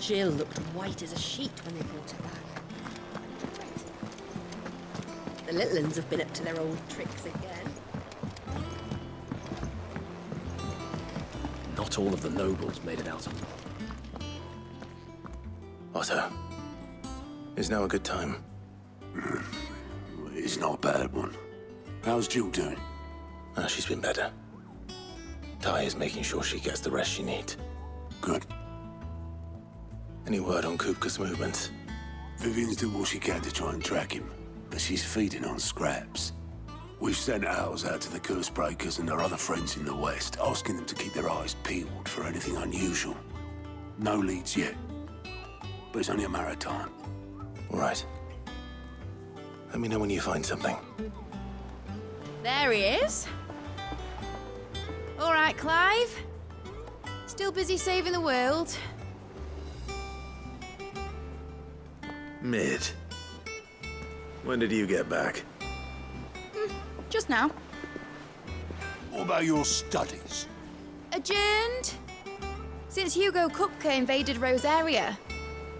Jill looked white as a sheet when they brought her back. The little ones have been up to their old tricks again. Not all of the nobles made it out alive. Otto, is now a good time? It's not a bad one. How's Jill doing? She's been better. Ty is making sure she gets the rest she needs. Good. Any word on Kupka's movements? Vivian's doing what she can to try and track him, but she's feeding on scraps. We've sent ours out to the curse breakers and our other friends in the west, asking them to keep their eyes peeled for anything unusual. No leads yet, but it's only a matter of time. All right. Let me know when you find something. There he is. All right, Clive. Still busy saving the world. Mid. When did you get back? Just now. What about your studies? Adjourned. Since Hugo Kupka invaded Rosaria.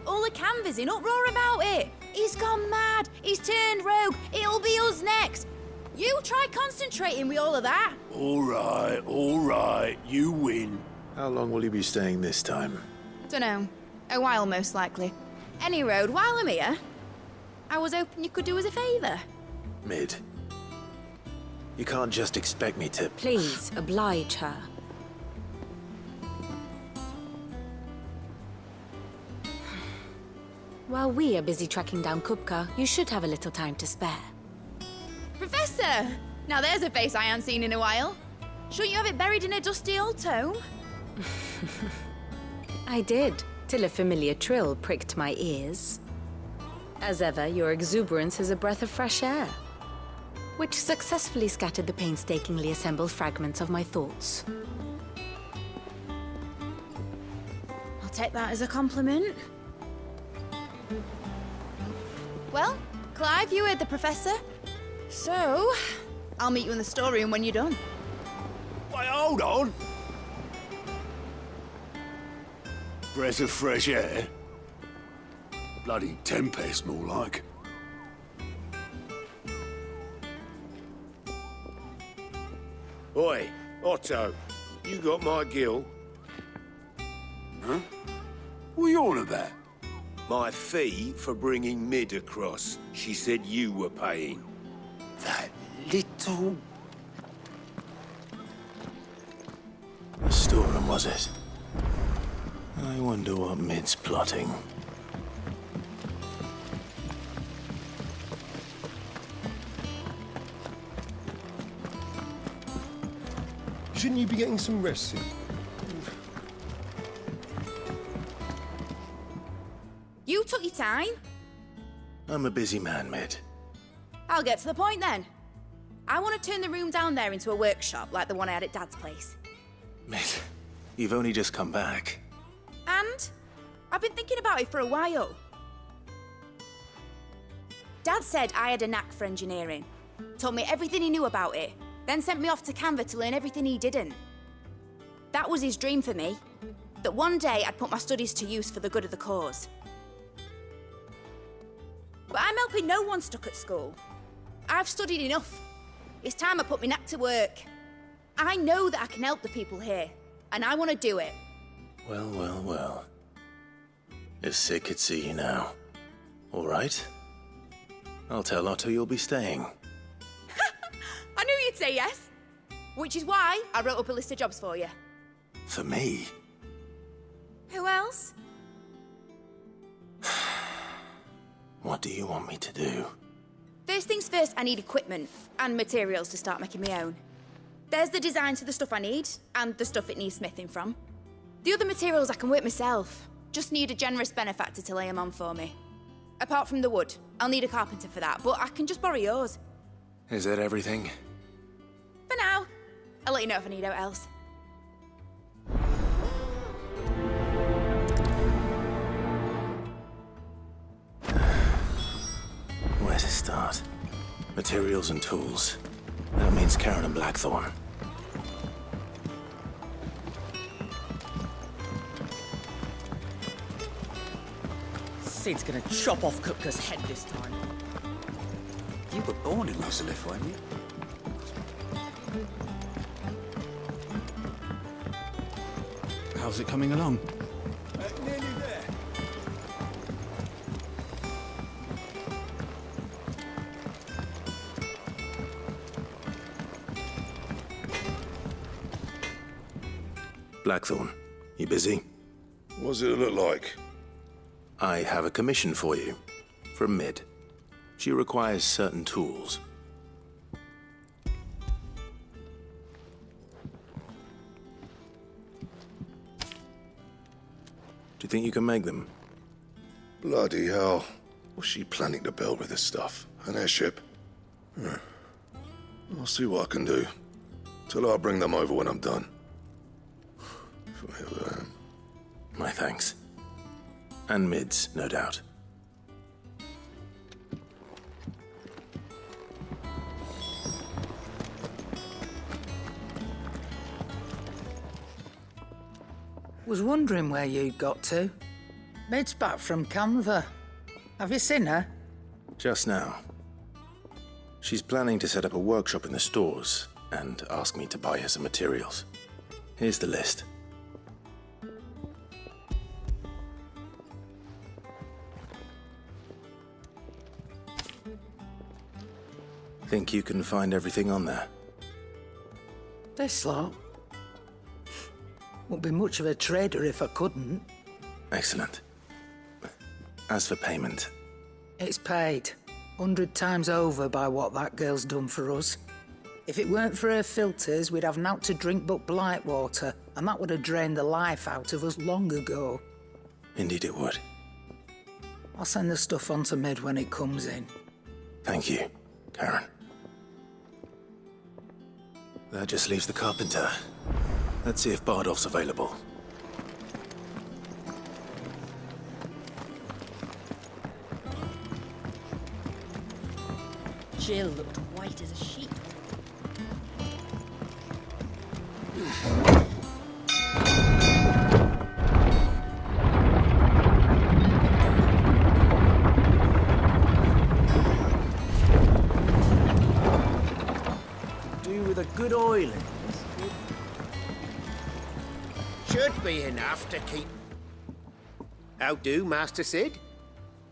All the canvassers in uproar about it. He's gone mad. He's turned rogue. It'll be us next. You try concentrating with all of that. All right, you win. How long will you be staying this time? Dunno. A while, most likely. Any road, while I'm here, I was hoping you could do us a favour. Mid. You can't just expect me to... Please, oblige her. While we are busy tracking down Kupka, you should have a little time to spare. Professor! Now there's a face I haven't seen in a while. Shouldn't you have it buried in a dusty old tome? I did, till a familiar trill pricked my ears. As ever, your exuberance is a breath of fresh air, which successfully scattered the painstakingly assembled fragments of my thoughts. I'll take that as a compliment. Well, Clive, you heard the Professor. So, I'll meet you in the storeroom when you're done. Wait, hold on. Breath of fresh air? Bloody tempest, more like. Oi, Otto, you got my gill? Huh? What are you on about? My fee for bringing Mid across. She said you were paying. That little... The storeroom, was it? I wonder what Mid's plotting. Shouldn't you be getting some rest soon? You took your time. I'm a busy man, Mid. I'll get to the point then. I want to turn the room down there into a workshop like the one I had at Dad's place. Mid, you've only just come back. And I've been thinking about it for a while. Dad said I had a knack for engineering. Told me everything he knew about it. Then sent me off to Canva to learn everything he didn't. That was his dream for me. That one day I'd put my studies to use for the good of the cause. But I'm helping no one stuck at school. I've studied enough. It's time I put my knack to work. I know that I can help the people here, and I want to do it. Well, well, well. If Sid could see you now. All right. I'll tell Otto you'll be staying. I knew you'd say yes. Which is why I wrote up a list of jobs for you. For me? Who else? What do you want me to do? First things first, I need equipment and materials to start making my own. There's the designs for the stuff I need and the stuff it needs smithing from. The other materials I can work myself. Just need a generous benefactor to lay them on for me. Apart from the wood, I'll need a carpenter for that, but I can just borrow yours. Is that everything? For now. I'll let you know if I need out else. Where to start? Materials and tools. That means Karen and Blackthorn. Sid's gonna chop off Kupka's head this time. You were born in Rosalith, weren't you? How's it coming along? Nearly there. Blackthorn, you busy? What does it look like? I have a commission for you. From Mid. She requires certain tools. Do you think you can make them? Bloody hell. What's she planning to build with this stuff? An airship? I'll see what I can do. Tell her I'll bring them over when I'm done. My thanks. And Mid's, no doubt. Was wondering where you'd got to. Mid's back from Canva. Have you seen her? Just now. She's planning to set up a workshop in the stores and ask me to buy her some materials. Here's the list. Think you can find everything on there? This lot. Wouldn't be much of a trader if I couldn't. Excellent. As for payment, It's paid 100 times over by what that girl's done for us. If it weren't for her filters, we'd have naught to drink but blight water, and that would have drained the life out of us long ago. indeed it would. I'll send the stuff on to Mid when it comes in. Thank you, Karen. That just leaves the carpenter. Let's see if Bardolph's available. Jill looked white as a sheet. Do with a good oiling. Should be enough to keep... How do, Master Sid?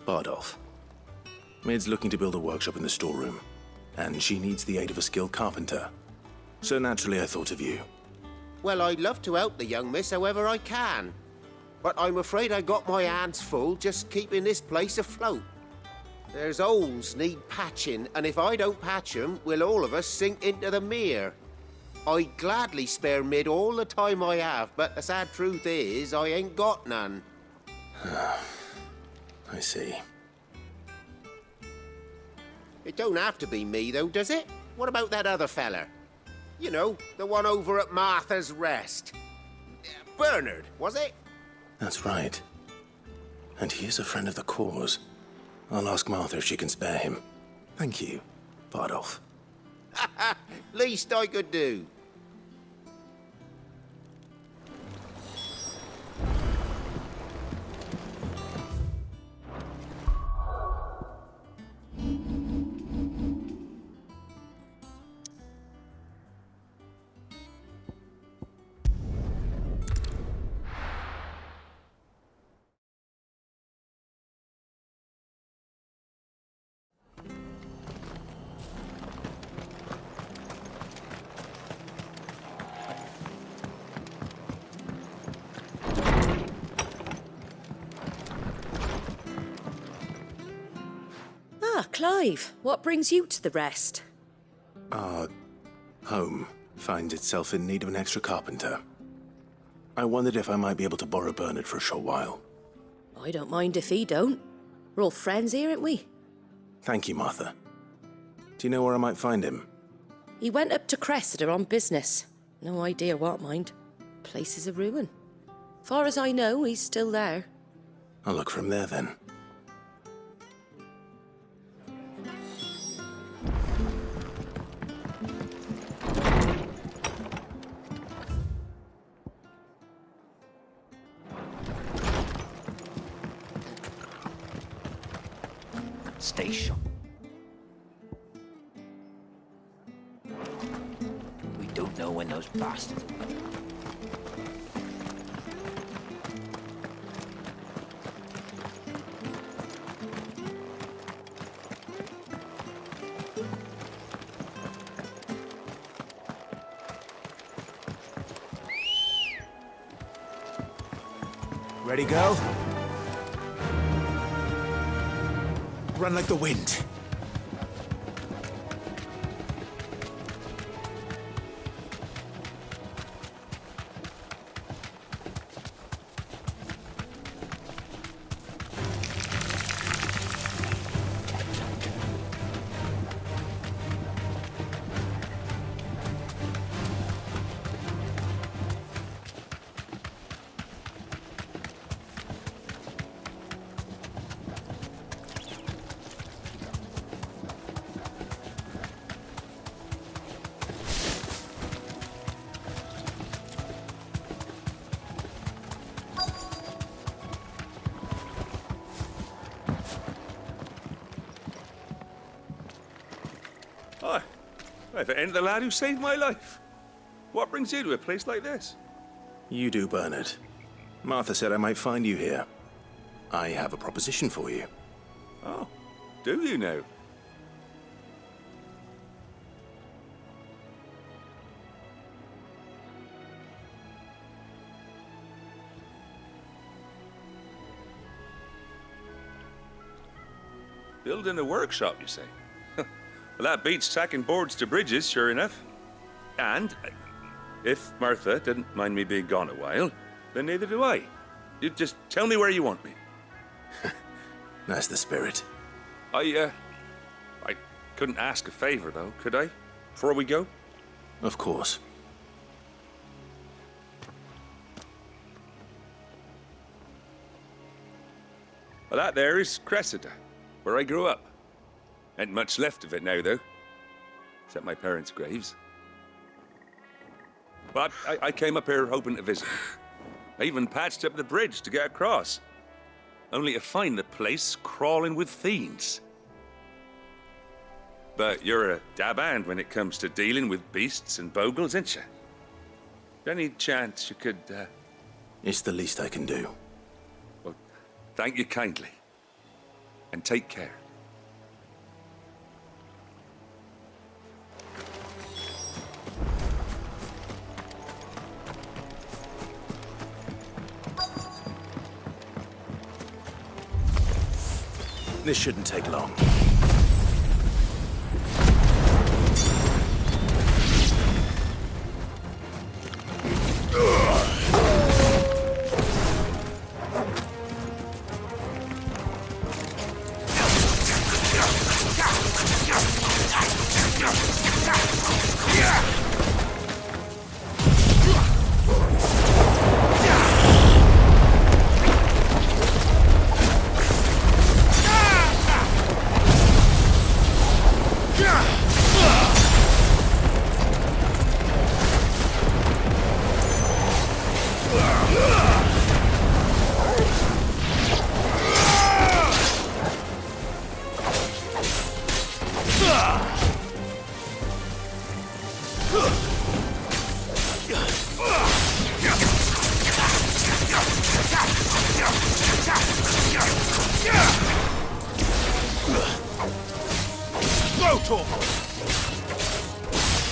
Bardolph. Mid's looking to build a workshop in the storeroom, and she needs the aid of a skilled carpenter. So naturally I thought of you. Well, I'd love to help the young miss however I can. But I'm afraid I got my hands full just keeping this place afloat. There's holes need patching, and if I don't patch them, we'll all of us sink into the mere. I'd gladly spare Mid all the time I have, but the sad truth is, I ain't got none. I see. It don't have to be me, though, does it? What about that other fella? You know, the one over at Martha's Rest. Bernard, was it? That's right. And he is a friend of the cause. I'll ask Martha if she can spare him. Thank you, Bardolph. Least I could do. Ah, Clive, what brings you to the rest? Our home finds itself in need of an extra carpenter. I wondered if I might be able to borrow Bernard for a short while. I don't mind if he don't. We're all friends here, aren't we? Thank you, Martha. Do you know where I might find him? He went up to Cressida on business. No idea what, mind. Place is a ruin. Far as I know, he's still there. I'll look for him there then. Station. We don't know when those bastards will come. Ready, go? Run like the wind. Hi. If it ain't the lad who saved my life. What brings you to a place like this? You do, Bernard. Martha said I might find you here. I have a proposition for you. Oh, do you now? Building a workshop, you say? Well, that beats tacking boards to bridges, sure enough. And if Martha didn't mind me being gone a while, then neither do I. You just tell me where you want me. That's the spirit. I couldn't ask a favor, though, could I? Before we go? Of course. Well, that there is Cressida, where I grew up. Ain't much left of it now, though. Except my parents' graves. But I came up here hoping to visit. I even patched up the bridge to get across. Only to find the place crawling with fiends. But you're a dab hand when it comes to dealing with beasts and bogles, ain't you? Any chance you could, It's the least I can do. Well, thank you kindly. And take care. This shouldn't take long.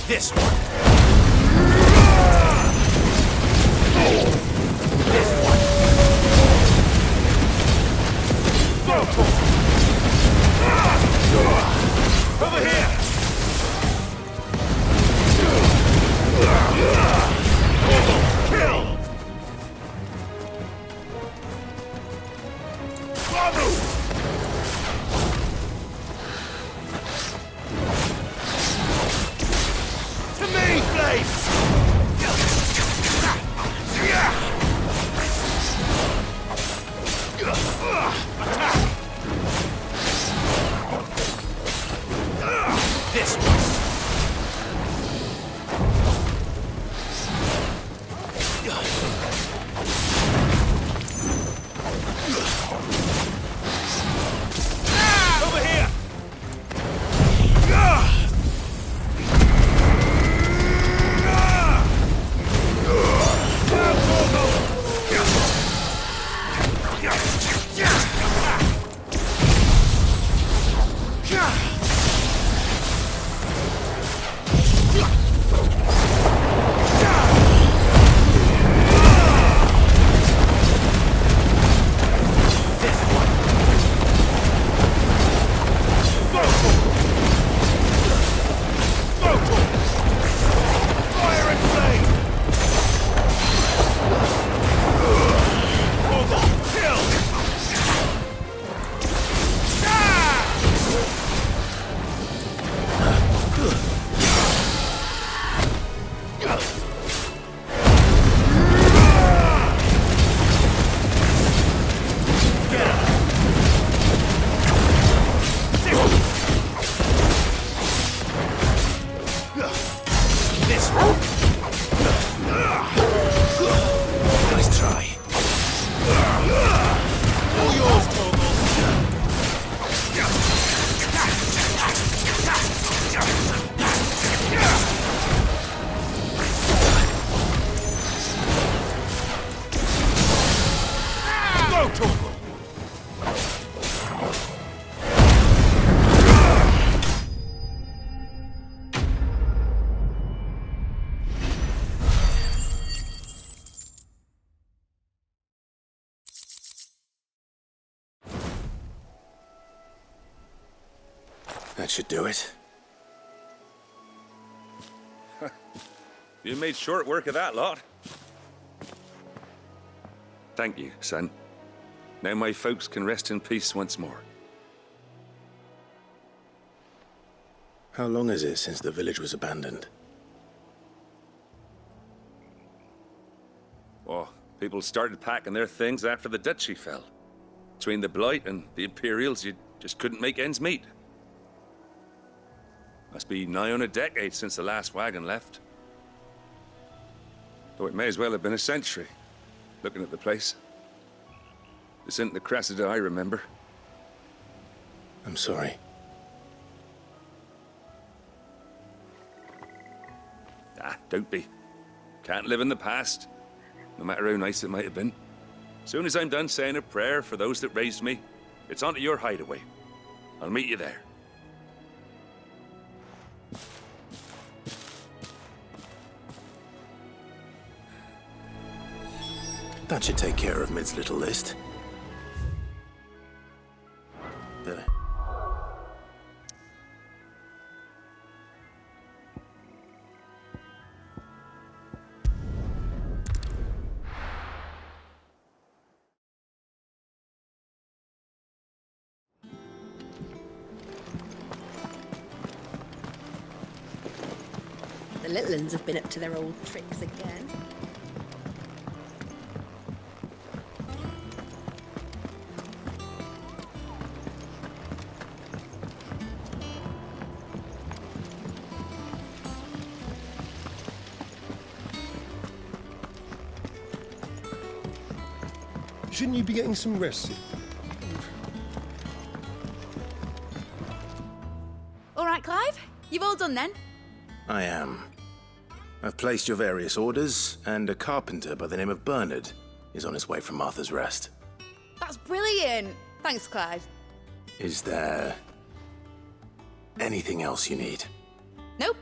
This one. This one. Over here. Kill. To me! Go, Torgal! That should do it. You made short work of that lot. Thank you, son. Now my folks can rest in peace once more. How long is it since the village was abandoned? Oh, people started packing their things after the duchy fell. Between the Blight and the Imperials, you just couldn't make ends meet. Must be nigh on a decade since the last wagon left. Though it may as well have been a century, looking at the place. This isn't the Cressida I remember. I'm sorry. Ah, don't be. Can't live in the past, no matter how nice it might have been. Soon as I'm done saying a prayer for those that raised me, it's onto your hideaway. I'll meet you there. That should take care of Mid's little list. Did it? The little uns have been up to their old tricks again. Shouldn't you be getting some rest? All right, Clive. You've all done then? I am. I've placed your various orders, and a carpenter by the name of Bernard is on his way from Martha's Rest. That's brilliant. Thanks, Clive. Is there anything else you need? Nope.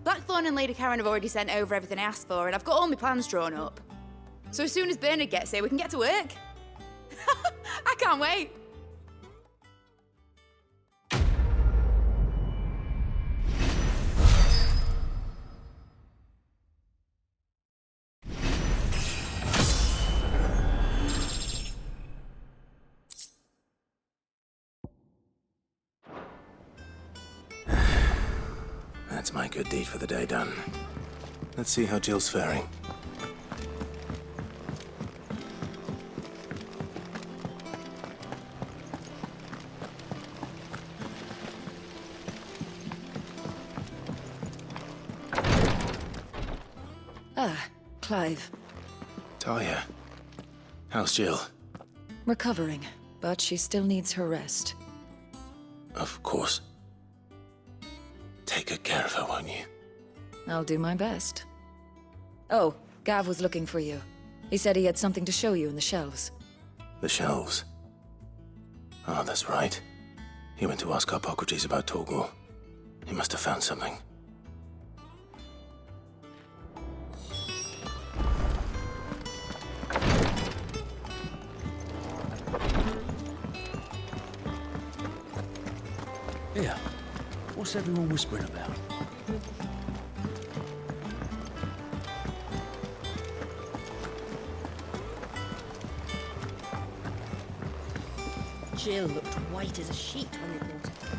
Blackthorn and Lady Karen have already sent over everything I asked for, and I've got all my plans drawn up. So as soon as Bernard gets here, we can get to work. I can't wait. That's my good deed for the day done. Let's see how Jill's faring. Ah, Clive. Talia, how's Jill? Recovering, but she still needs her rest. Of course. Take good care of her, won't you? I'll do my best. Oh, Gav was looking for you. He said he had something to show you in the shelves. The shelves? Ah, that's right. He went to ask Hippocrates about Torgal. He must have found something. Yeah. What's everyone whispering about? Jill looked white as a sheet when they brought her.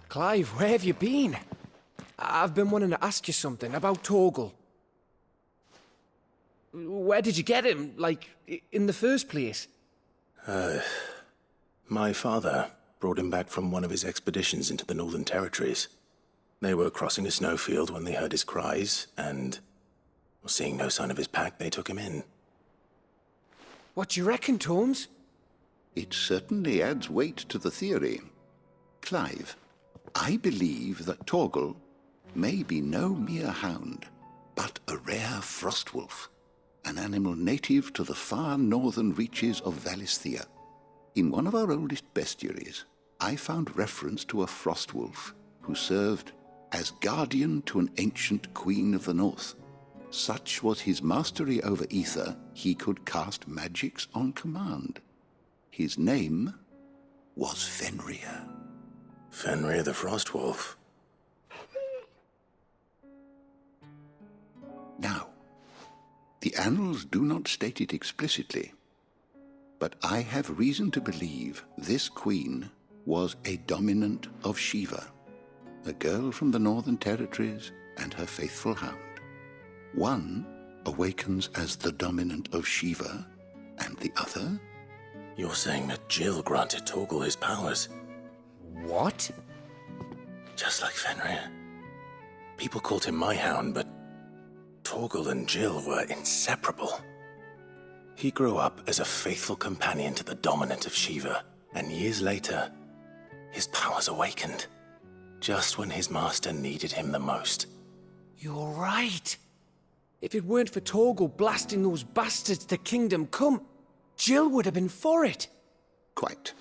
Clive, where have you been? I've been wanting to ask you something about Torgal. Where did you get him, like, in the first place? My father brought him back from one of his expeditions into the Northern Territories. They were crossing a snowfield when they heard his cries, and, seeing no sign of his pack, they took him in. What do you reckon, Tomes? It certainly adds weight to the theory. Clive, I believe that Torgal may be no mere hound, but a rare frostwolf, an animal native to the far northern reaches of Valisthea. In one of our oldest bestiaries, I found reference to a frostwolf who served as guardian to an ancient queen of the north. Such was his mastery over ether, he could cast magics on command. His name was Fenrir. Fenrir the Frostwolf. Now, the annals do not state it explicitly, but I have reason to believe this queen was a dominant of Shiva, a girl from the Northern Territories and her faithful hound. One awakens as the dominant of Shiva, and the other? You're saying that Jill granted Torgal his powers? What? Just like Fenrir. People called him my hound, but Torgal and Jill were inseparable. He grew up as a faithful companion to the dominant of Shiva, and years later, his powers awakened, just when his master needed him the most. You're right. If it weren't for Torgal blasting those bastards to Kingdom Come, Jill would have been for it. Quite.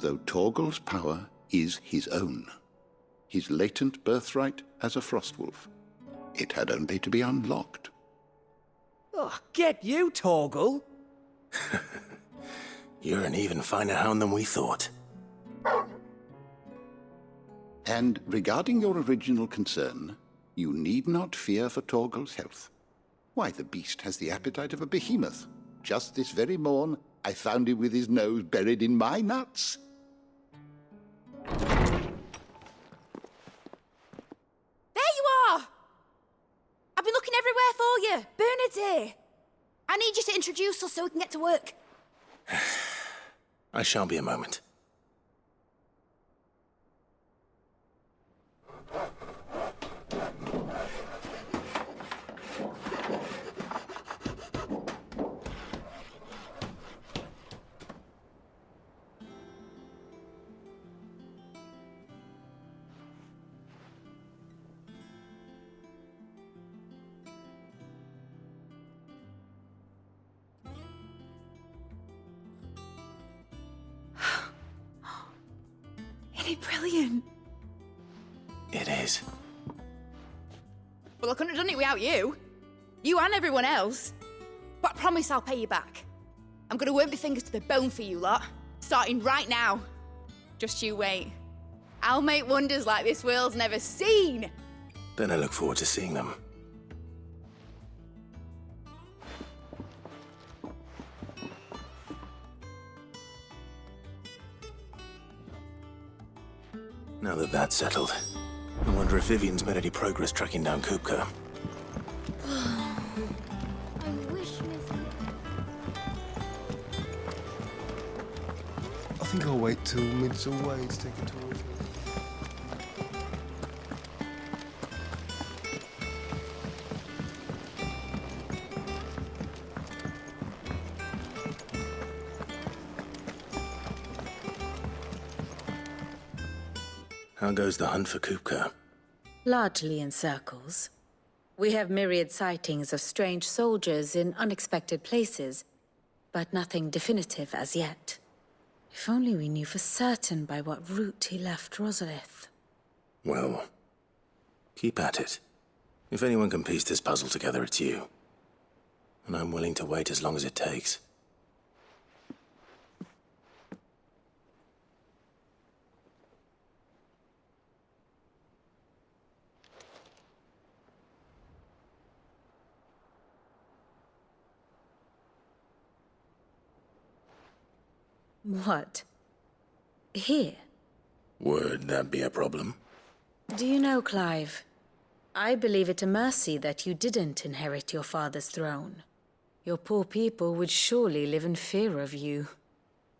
Though Torgal's power is his own, his latent birthright as a Frostwolf. It had only to be unlocked. Oh, get you, Torgal! You're an even finer hound than we thought. And regarding your original concern, you need not fear for Torgal's health. Why, the beast has the appetite of a behemoth. Just this very morn, I found him with his nose buried in my nuts. There you are! I've been looking everywhere for you. Bernard's here. I need you to introduce us so we can get to work. I shall be a moment. Brilliant. It is. Well, I couldn't have done it without you. You and everyone else. But I promise I'll pay you back. I'm gonna work my fingers to the bone for you lot, starting right now. Just you wait. I'll make wonders like this world's never seen. Then I look forward to seeing them. Now that that's settled, I wonder if Vivian's made any progress tracking down Kupka. I wish, I think I'll wait till Mid's away to take a tour with her. How goes the hunt for Kupka? Largely in circles. We have myriad sightings of strange soldiers in unexpected places, but nothing definitive as yet. If only we knew for certain by what route he left Rosalith. Well, keep at it. If anyone can piece this puzzle together, it's you. And I'm willing to wait as long as it takes. What? Here? Would that be a problem? Do you know, Clive, I believe it a mercy that you didn't inherit your father's throne. Your poor people would surely live in fear of you.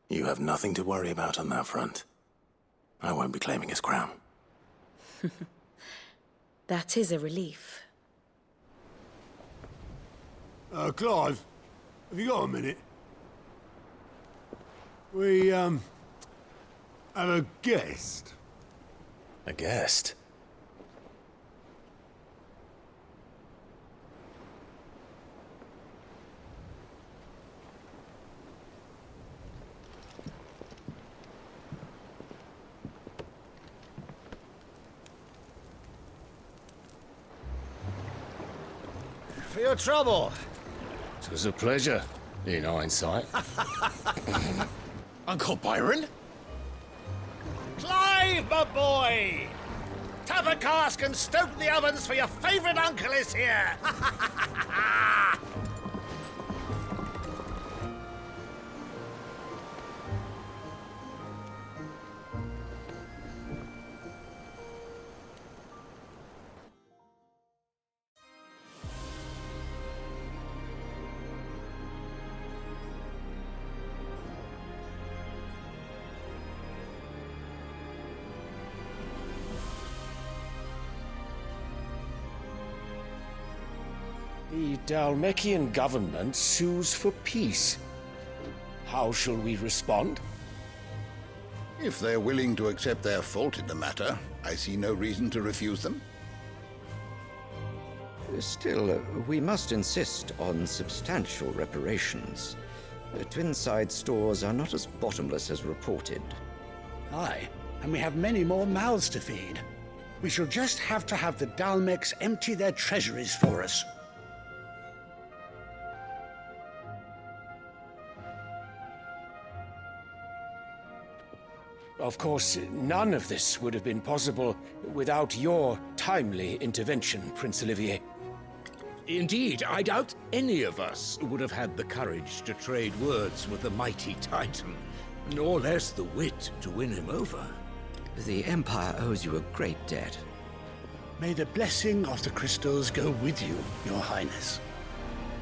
You have nothing to worry about on that front. I won't be claiming his crown. That is a relief. Clive, have you got a minute? We, I'm a guest. A guest? For your trouble. It was a pleasure, in hindsight. Uncle Byron? Clive, my boy! Tap a cask and stoke the ovens, for your favourite uncle is here! The Dalmekian government sues for peace. How shall we respond? If they're willing to accept their fault in the matter, I see no reason to refuse them. Still, we must insist on substantial reparations. Twinside stores are not as bottomless as reported. Aye, and we have many more mouths to feed. We shall just have to have the Dalmecs empty their treasuries for us. Of course, none of this would have been possible without your timely intervention, Prince Olivier. Indeed, I doubt any of us would have had the courage to trade words with the mighty Titan, nor less the wit to win him over. The Empire owes you a great debt. May the blessing of the crystals go with you, Your Highness.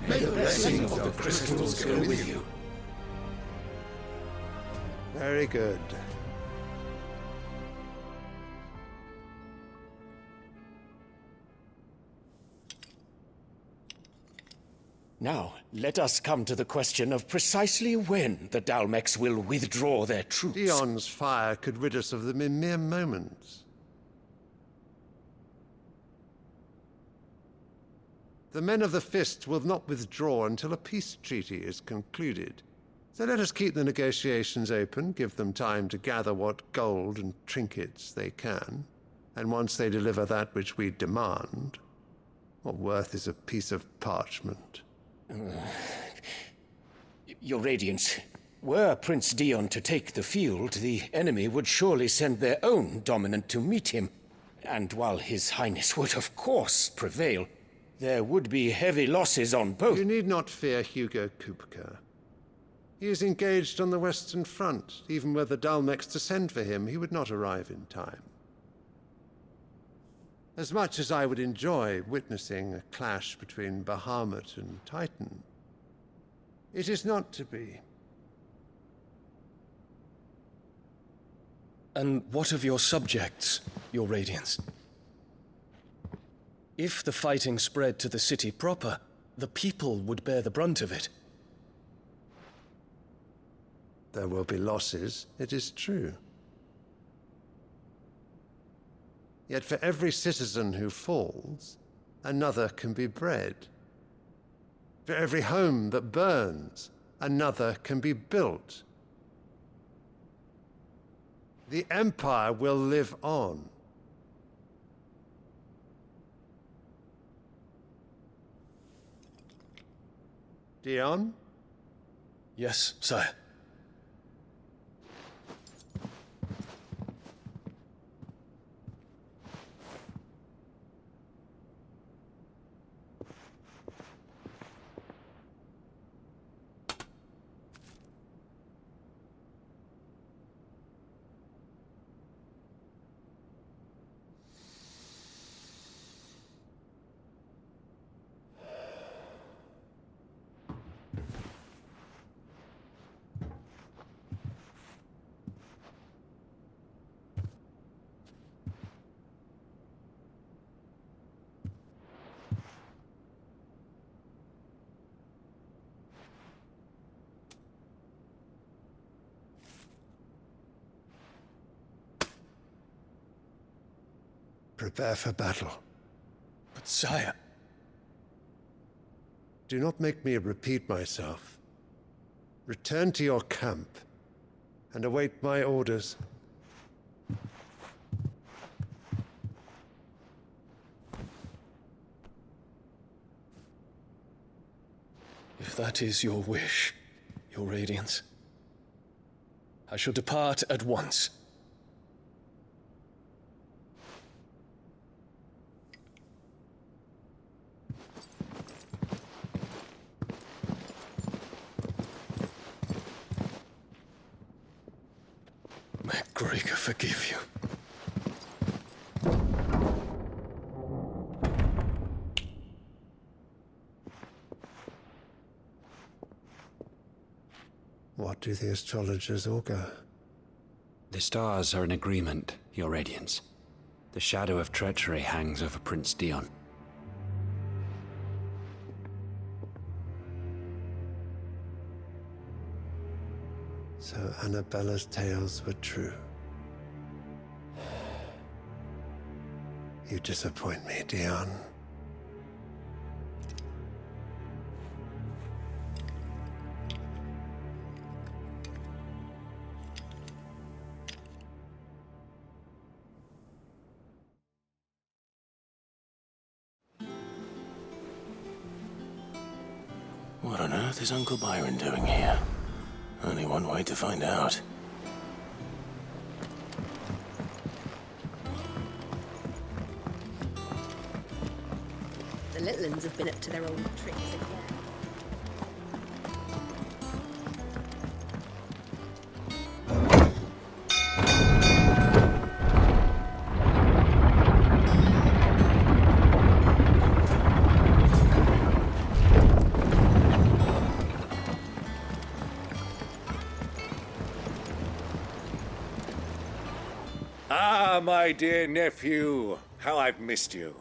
May the blessing of the crystals go with you. Very good. Now, let us come to the question of precisely when the Dalmecs will withdraw their troops. Dion's fire could rid us of them in mere moments. The men of the Fist will not withdraw until a peace treaty is concluded. So let us keep the negotiations open, give them time to gather what gold and trinkets they can, and once they deliver that which we demand, what worth is a piece of parchment? Your Radiance, were Prince Dion to take the field, the enemy would surely send their own dominant to meet him. And while His Highness would of course prevail, there would be heavy losses on both. You need not fear Hugo Kupka. He is engaged on the Western Front. Even were the Dalmecs to send for him, he would not arrive in time. As much as I would enjoy witnessing a clash between Bahamut and Titan, it is not to be. And what of your subjects, Your Radiance? If the fighting spread to the city proper, the people would bear the brunt of it. There will be losses, it is true. Yet for every citizen who falls, another can be bred. For every home that burns, another can be built. The Empire will live on. Dion? Yes, sire. prepare for battle. But sire... Do not make me repeat myself. Return to your camp and await my orders. If that is your wish, Your Radiance, I shall depart at once. May Gregor forgive you. What do the astrologers augur? The stars are in agreement, Your Radiance. The shadow of treachery hangs over Prince Dion. So Annabella's tales were true. You disappoint me, Dion. What on earth is Uncle Byron doing here? Only one way to find out. The little ones have been up to their old tricks again. Ah, my dear nephew, how I've missed you.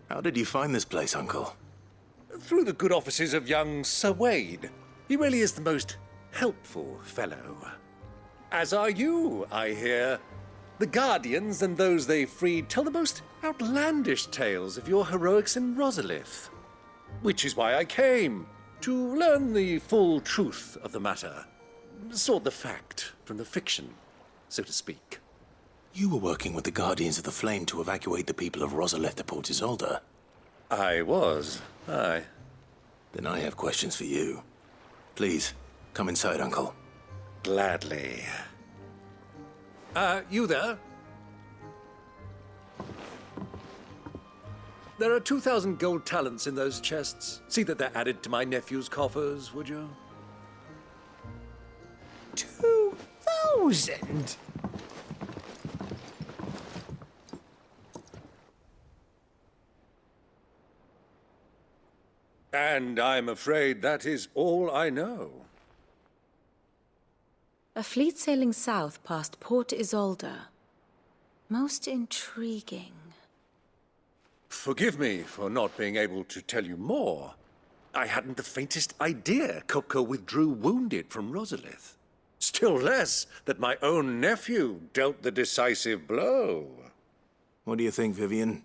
How did you find this place, Uncle? Through the good offices of young Sir Wade. He really is the most helpful fellow. As are you, I hear. The Guardians and those they freed tell the most outlandish tales of your heroics in Rosalith. Which is why I came, to learn the full truth of the matter. Sort the fact from the fiction, so to speak. You were working with the Guardians of the Flame to evacuate the people of Rosalith to Port Isolde. I was, aye. Then I have questions for you. Please, come inside, Uncle. Gladly. You there? There are 2,000 gold talents in those chests. See that they're added to my nephew's coffers, would you? 2,000? And I'm afraid that is all I know. A fleet sailing south past Port Isolde. Most intriguing. Forgive me for not being able to tell you more. I hadn't the faintest idea Kupka withdrew wounded from Rosalith. Still less that my own nephew dealt the decisive blow. What do you think, Vivian?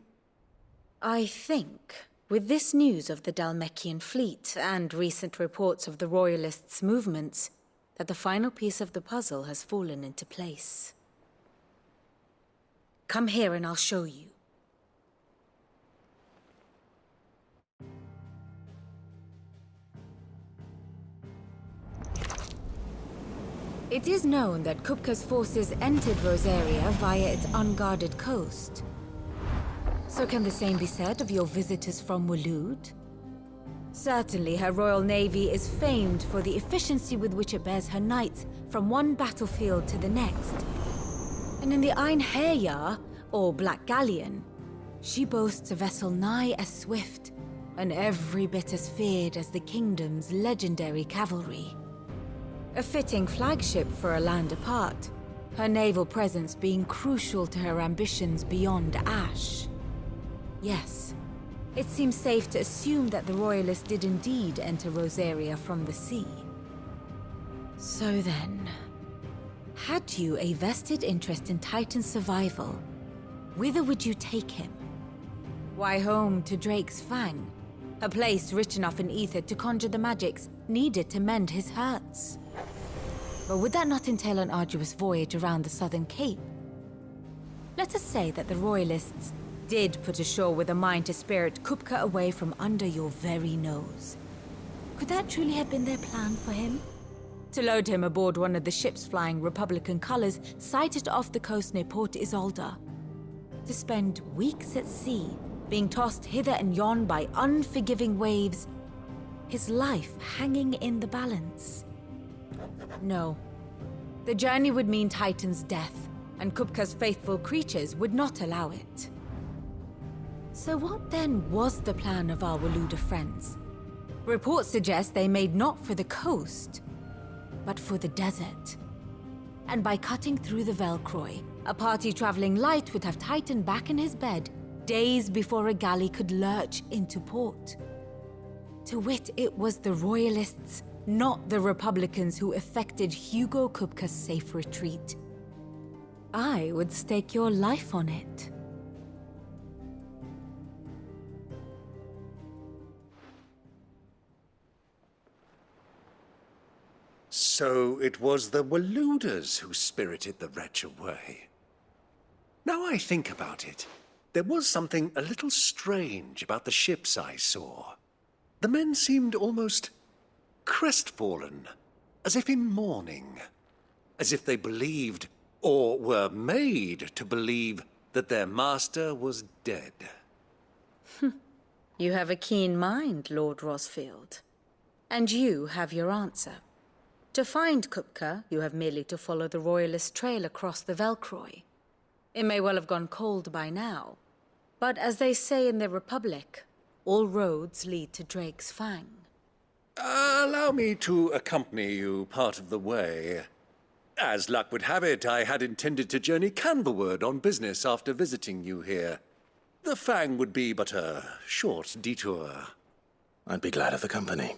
I think, with this news of the Dhalmekian fleet and recent reports of the Royalists' movements, that the final piece of the puzzle has fallen into place. Come here and I'll show you. It is known that Kupka's forces entered Rosaria via its unguarded coast. So can the same be said of your visitors from Waloed? Certainly her royal navy is famed for the efficiency with which it bears her knights from one battlefield to the next. And in the Einherjar, or Black Galleon, she boasts a vessel nigh as swift and every bit as feared as the kingdom's legendary cavalry. A fitting flagship for a land apart, her naval presence being crucial to her ambitions beyond Ash. Yes, it seems safe to assume that the Royalists did indeed enter Rosaria from the sea. So then, had you a vested interest in Titan's survival, whither would you take him? Why, home to Drake's Fang, a place rich enough in ether to conjure the magics needed to mend his hurts. But would that not entail an arduous voyage around the southern cape? Let us say that the Royalists did put ashore with a mind to spirit Kupka away from under your very nose. Could that truly have been their plan for him? To load him aboard one of the ships flying Republican colors sighted off the coast near Port Isolde. To spend weeks at sea, being tossed hither and yon by unforgiving waves, his life hanging in the balance. No. The journey would mean Titan's death, and Kupka's faithful creatures would not allow it. So what then was the plan of our Waluda friends? Reports suggest they made not for the coast, but for the desert. And by cutting through the Velcroy, a party traveling light would have Titan back in his bed days before a galley could lurch into port. To wit, it was the Royalists, not the Republicans, who effected Hugo Kupka's safe retreat. I would stake your life on it. So it was the Waludas who spirited the wretch away. Now I think about it, there was something a little strange about the ships I saw. The men seemed almost crestfallen, as if in mourning, as if they believed, or were made to believe, that their master was dead. You have a keen mind, Lord Rosfield. And you have your answer. To find Kupka, you have merely to follow the Royalist trail across the Velcroy. It may well have gone cold by now, but as they say in the Republic, all roads lead to Drake's Fang. Allow me to accompany you part of the way. As luck would have it, I had intended to journey Canberward on business after visiting you here. The Fang would be but a short detour. I'd be glad of the company.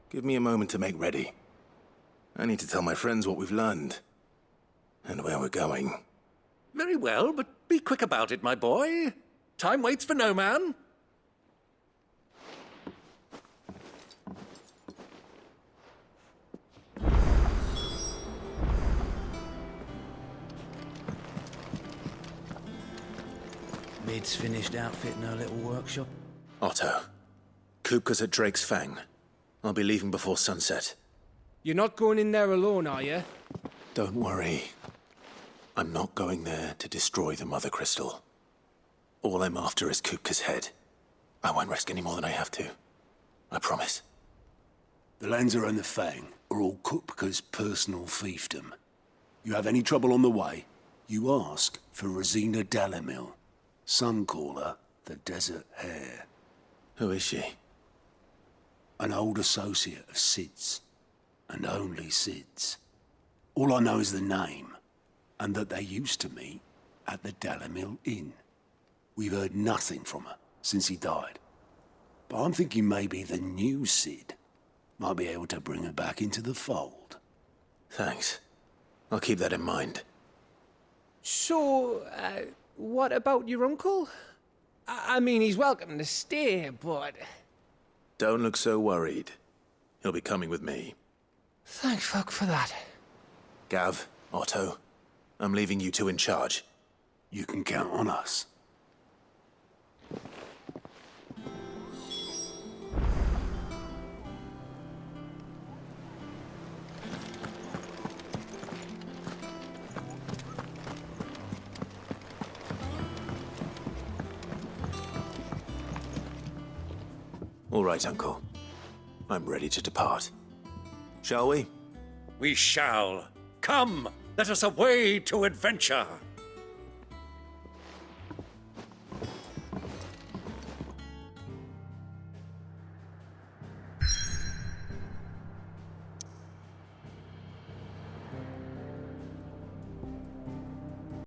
Give me a moment to make ready. I need to tell my friends what we've learned, and where we're going. Very well, but be quick about it, my boy. Time waits for no man. Mid's finished outfitting her little workshop. Otto, Kupka's at Drake's Fang. I'll be leaving before sunset. You're not going in there alone, are you? Don't worry. I'm not going there to destroy the Mother Crystal. All I'm after is Kupka's head. I won't risk any more than I have to. I promise. The Lanza and the Fang are all Kupka's personal fiefdom. You have any trouble on the way, you ask for Rosina Dalamil. Some call her the Desert Hare. Who is she? An old associate of Sid's. And only Sid's. All I know is the name, and that they used to meet at the Dalamil Inn. We've heard nothing from her since he died. But I'm thinking maybe the new Sid might be able to bring her back into the fold. Thanks. I'll keep that in mind. So, what about your uncle? I mean, he's welcome to stay, but... Don't look so worried. He'll be coming with me. Thank fuck for that. Gav, Otto, I'm leaving you two in charge. You can count on us. All right, Uncle. I'm ready to depart. Shall we? We shall. Come, let us away to adventure.